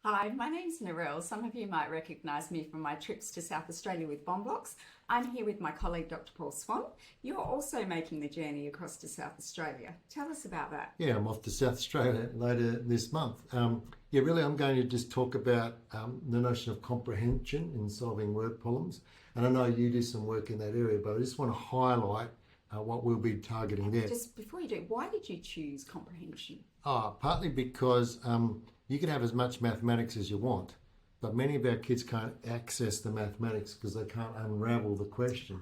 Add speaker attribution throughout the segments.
Speaker 1: Hi, my name's Narelle. Some of you might recognise me from my trips to South Australia with Bomb Blocks. I'm here with my colleague Dr. Paul Swan. You're also making the journey across to South Australia. Tell us about that.
Speaker 2: Yeah, I'm off to South Australia later this month. Really I'm going to just talk about the notion of comprehension in solving word problems. And I know you do some work in that area, but I just want to highlight what we'll be targeting there.
Speaker 1: Just before you do, why did you choose comprehension?
Speaker 2: Partly because you can have as much mathematics as you want, but many of our kids can't access the mathematics because they can't unravel the question.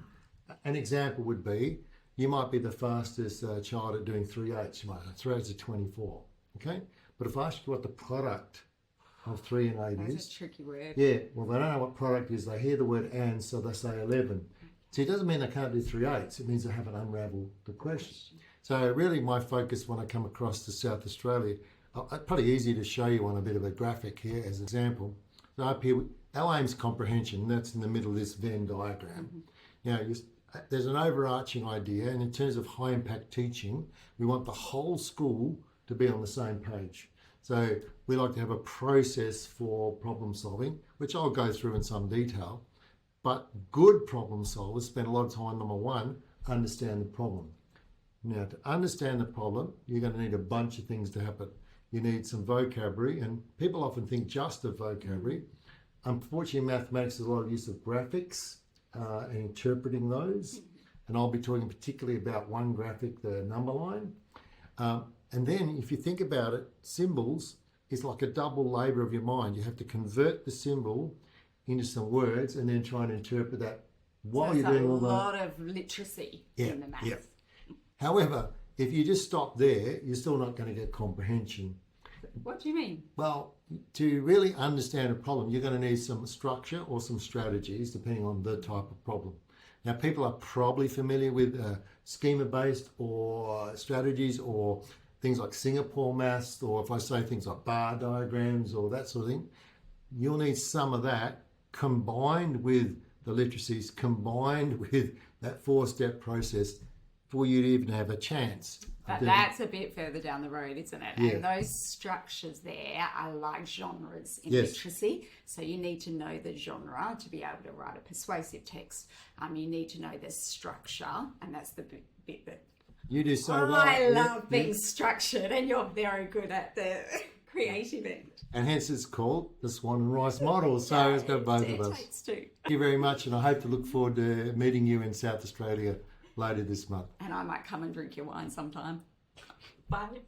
Speaker 2: An example would be, you might be the fastest child at doing 3/8. You might know 3/8 are 24, okay? But if I ask you what the product of 3 and 8 is...
Speaker 1: That's a tricky word.
Speaker 2: Yeah, well, they don't know what product is. They hear the word and, so they say 11. See, it doesn't mean they can't do 3/8. It means they haven't unravelled the question. So really my focus when I come across to South Australia, probably easy to show you on a bit of a graphic here as an example. So up here, our aim's comprehension. That's in the middle of this Venn diagram. Now, there's an overarching idea, and in terms of high impact teaching, we want the whole school to be on the same page. So we like to have a process for problem solving, which I'll go through in some detail. But good problem solvers spend a lot of time, number one, understand the problem. Now, to understand the problem, you're going to need a bunch of things to happen. You need some vocabulary, and people often think just of vocabulary. Unfortunately, in mathematics, there's a lot of use of graphics and interpreting those. And I'll be talking particularly about one graphic, the number line. And then if you think about it, symbols is like a double labour of your mind. You have to convert the symbol into some words and then try and interpret that while you're doing all that.
Speaker 1: A lot of literacy in the maths.
Speaker 2: Yeah. However, if you just stop there, you're still not going to get comprehension.
Speaker 1: What do you mean?
Speaker 2: Well, to really understand a problem, you're going to need some structure or some strategies, depending on the type of problem. Now, people are probably familiar with schema-based or strategies or things like Singapore maths, or if I say things like bar diagrams or that sort of thing, you'll need some of that combined with the literacies, combined with that 4-step process for you to even have a chance.
Speaker 1: But that's a bit further down the road, isn't it?
Speaker 2: Yeah.
Speaker 1: And those structures there are like genres in literacy. So you need to know the genre to be able to write a persuasive text. You need to know the structure, and that's the bit that
Speaker 2: you do so well.
Speaker 1: I love being structured, and you're very good at the creative end.
Speaker 2: And hence it's called the Swan and Rice model. So it's got both of us.
Speaker 1: Thank
Speaker 2: you very much, and I hope to look forward to meeting you in South Australia later this month.
Speaker 1: And I might come and drink your wine sometime. Bye.